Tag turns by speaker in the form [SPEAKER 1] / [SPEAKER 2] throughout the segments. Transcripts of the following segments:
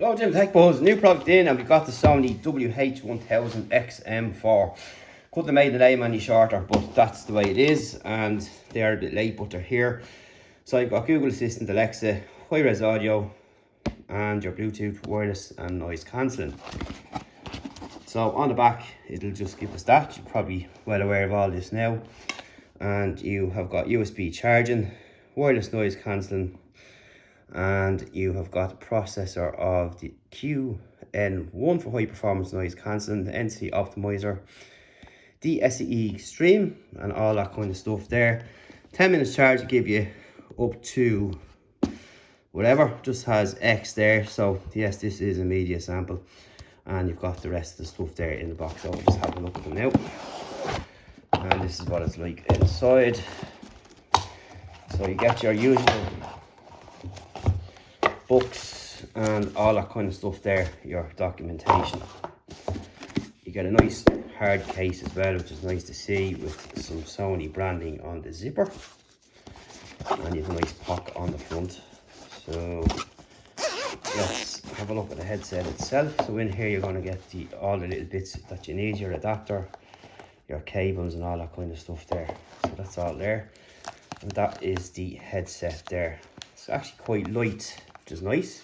[SPEAKER 1] Hello Jim Tech Buzz, new product in, and we've got the Sony WH-1000XM4. Couldn't have made the name any shorter, but that's the way it is, and they are a bit late, but they're here. So you've got Google Assistant, Alexa, high-res audio, and your Bluetooth, wireless and noise cancelling. So on the back, it'll just give us that. You're probably well aware of all this now. And you have got USB charging, wireless noise cancelling, and you have got a processor of the QN1 for high performance noise cancelling, the NC optimizer, the SE stream, and all that kind of stuff there. 10 minutes charge will give you up to whatever, just has X there. So yes, this is a media sample, and you've got the rest of the stuff there in the box. So we'll just have a look at them now. And this is what it's like inside. So you get your usual books and all that kind of stuff there, your documentation. You get a nice hard case as well, which is nice to see, with some Sony branding on the zipper, and you have a nice pocket on the front. So let's have a look at the headset itself. So in here you're going to get all the little bits that you need, your adapter, your cables and all that kind of stuff there. So that's all there, and that is the headset there. It's actually quite light, which is nice.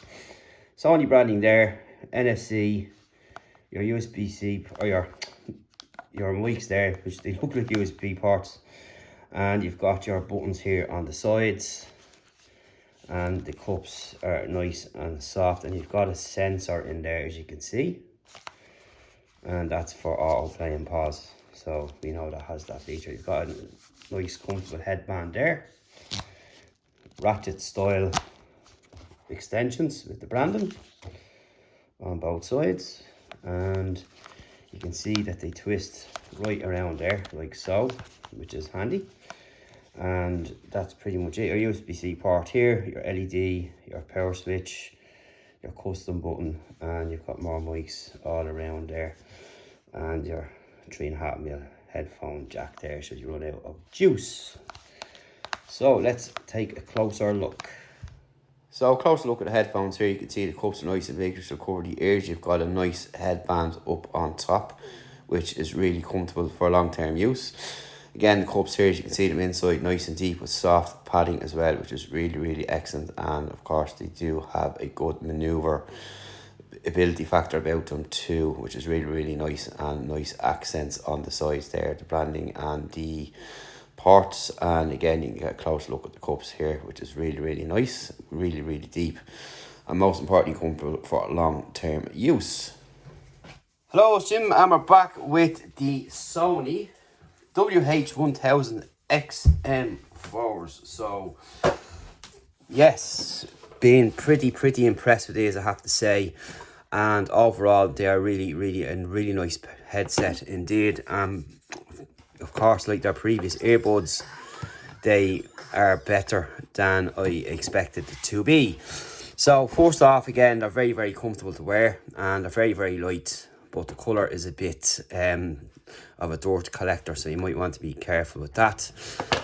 [SPEAKER 1] Sony branding there, NFC, your USB-C, or your mics there, which they look like USB ports, and you've got your buttons here on the sides, and the cups are nice and soft, and you've got a sensor in there, as you can see, and that's for auto play and pause. So we know that has that feature. You've got a nice comfortable headband there, ratchet style extensions with the branding on both sides, and you can see that they twist right around there like so, which is handy. And that's pretty much it. Your USB-C port here, your LED, your power switch, your custom button, and you've got more mics all around there, and your 3.5mm headphone jack there should you run out of juice. So let's take a closer look. So a closer look at the headphones here. You can see the cups are nice and big to cover the ears. You've got a nice headband up on top, which is really comfortable for long-term use. Again, the cups here, as you can see them inside, nice and deep with soft padding as well, which is really, really excellent. And of course, they do have a good maneuver ability factor about them too, which is really, really nice, and nice accents on the sides there, the branding and the ports. And again, you can get a close look at the cups here, which is really, really nice, really, really deep, and most importantly comfortable for long-term use. Hello, it's Jim, and we're back with the Sony WH-1000XM4s. So yes, been pretty impressed with these, I have to say. And overall, they are really nice headset indeed. Of course, like their previous earbuds, they are better than I expected to be. So first off, again, they're very comfortable to wear, and they're very light, but the colour is a bit of a dirt collector, so you might want to be careful with that.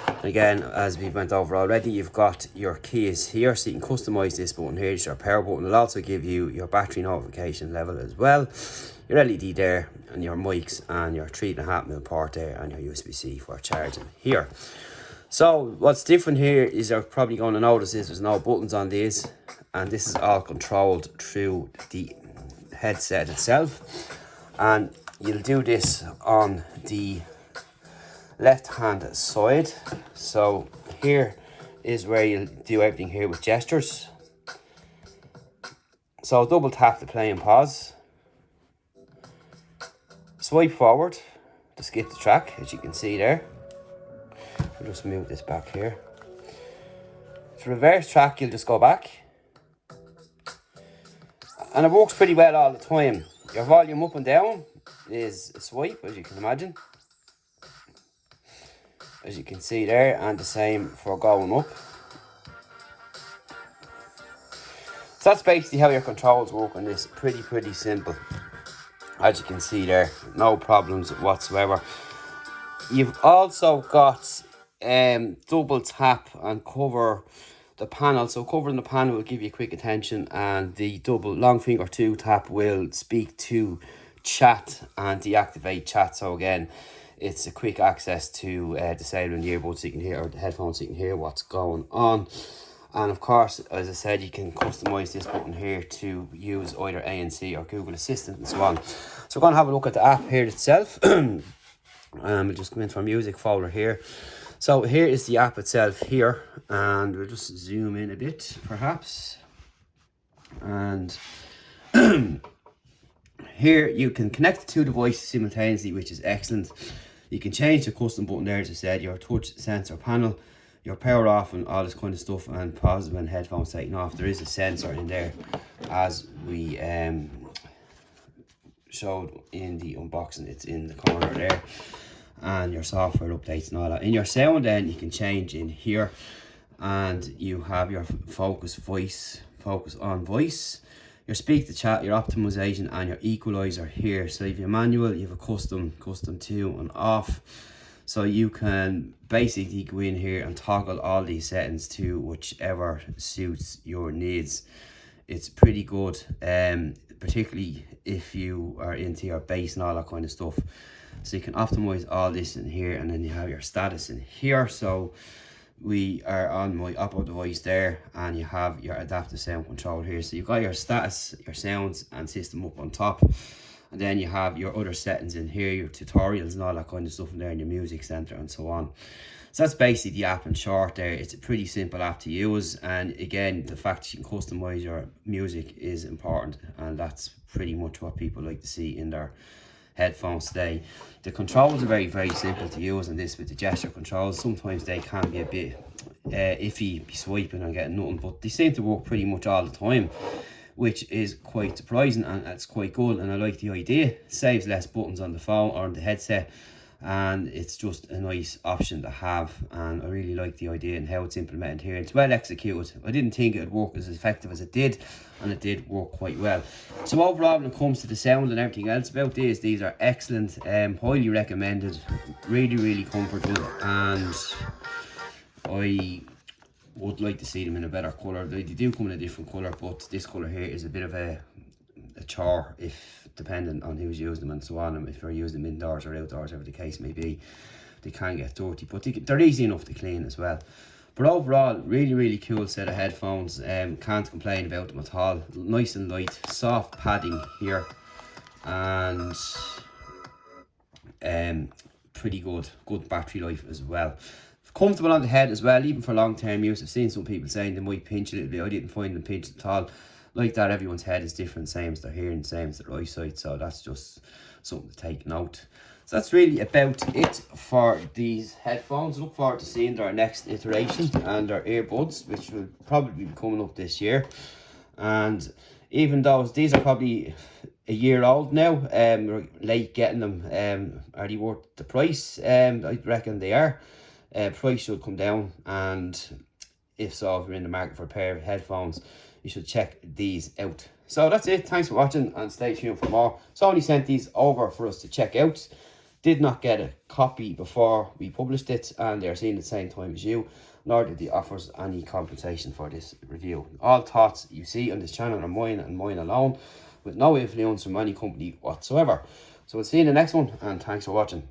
[SPEAKER 1] And again, as we went over already, you've got your keys here, so you can customize this button here. It's your power button. It'll also give you your battery notification level as well, your LED there, and your mics, and your 3.5mm port there, and your USB-C for charging here. So what's different here is you're probably going to notice is there's no buttons on these, and this is all controlled through the headset itself. And you'll do this on the left hand side. So here is where you'll do everything here with gestures. So double tap to play and pause, swipe forward to skip the track, as you can see there. I'll just move this back here. To reverse track, you'll just go back, and it works pretty well all the time. Your volume up and down is a swipe, as you can imagine, as you can see there, and the same for going up. So that's basically how your controls work on this. Pretty simple, as you can see there, no problems whatsoever. You've also got double tap and cover the panel. So covering the panel will give you quick attention, and the double long finger 2 tap will speak to chat and deactivate chat. So again, it's a quick access to disabling the earbuds so you can hear, or the headphones so you can hear what's going on. And of course, as I said, you can customize this button here to use either ANC or Google Assistant and so on. So we're going to have a look at the app here itself. We'll just come into our music folder here. So here is the app itself here, and we'll just zoom in a bit perhaps. And here you can connect the two devices simultaneously, which is excellent. You can change the custom button there, as I said, your touch sensor panel, your power off and all this kind of stuff, and pause when headphones taken off. There is a sensor in there, as we showed in the unboxing. It's in the corner there, and your software updates and all that. In your sound then, you can change in here, and you have your focus on voice, your speak to chat, your optimization, and your equalizer here. So if you have manual, you have a custom to and off. So you can basically go in here and toggle all these settings to whichever suits your needs. It's pretty good, particularly if you are into your bass and all that kind of stuff. So you can optimize all this in here, and then you have your status in here. So we are on my Oppo device there, and you have your adaptive sound control here. So you've got your status, your sounds and system up on top. And then you have your other settings in here, your tutorials and all that kind of stuff in there, in your music center and so on. So that's basically the app in short there. It's a pretty simple app to use. And again, the fact that you can customize your music is important. And that's pretty much what people like to see in their headphones today. The controls are very, very simple to use, and this with the gesture controls, sometimes they can be a bit iffy, be swiping and getting nothing, but they seem to work pretty much all the time, which is quite surprising, and it's quite good. And I like the idea. It saves less buttons on the phone or on the headset, and it's just a nice option to have. And I really like the idea and how it's implemented here. It's well executed. I didn't think it would work as effective as it did, and it did work quite well. So overall, when it comes to the sound and everything else about these are excellent, highly recommended, really, really comfortable, and I would like to see them in a better colour. They do come in a different colour, but this colour here is a bit of a chore, if dependent on who's using them and so on. And if you're using them indoors or outdoors, whatever the case may be, they can get dirty, but they're easy enough to clean as well. But overall, really, really cool set of headphones. Can't complain about them at all. Nice and light, soft padding here, and pretty good battery life as well. Comfortable on the head as well, even for long-term use. I've seen some people saying they might pinch a little bit. I didn't find them pinched at all. Like that, everyone's head is different, same as their hearing, same as their eyesight. So that's just something to take note. So that's really about it for these headphones. Look forward to seeing their next iteration and their earbuds, which will probably be coming up this year. And even though these are probably a year old now, we're late getting them. Are they worth the price? I reckon they are. Price should come down, and if so, if you're in the market for a pair of headphones, you should check these out. So that's it. Thanks for watching, and stay tuned for more. Sony sent these over for us to check out. Did not get a copy before we published it, and they're seen at the same time as you, nor did they offer us any compensation for this review. All thoughts you see on this channel are mine and mine alone, with no influence from any company whatsoever. So we'll see you in the next one, and thanks for watching.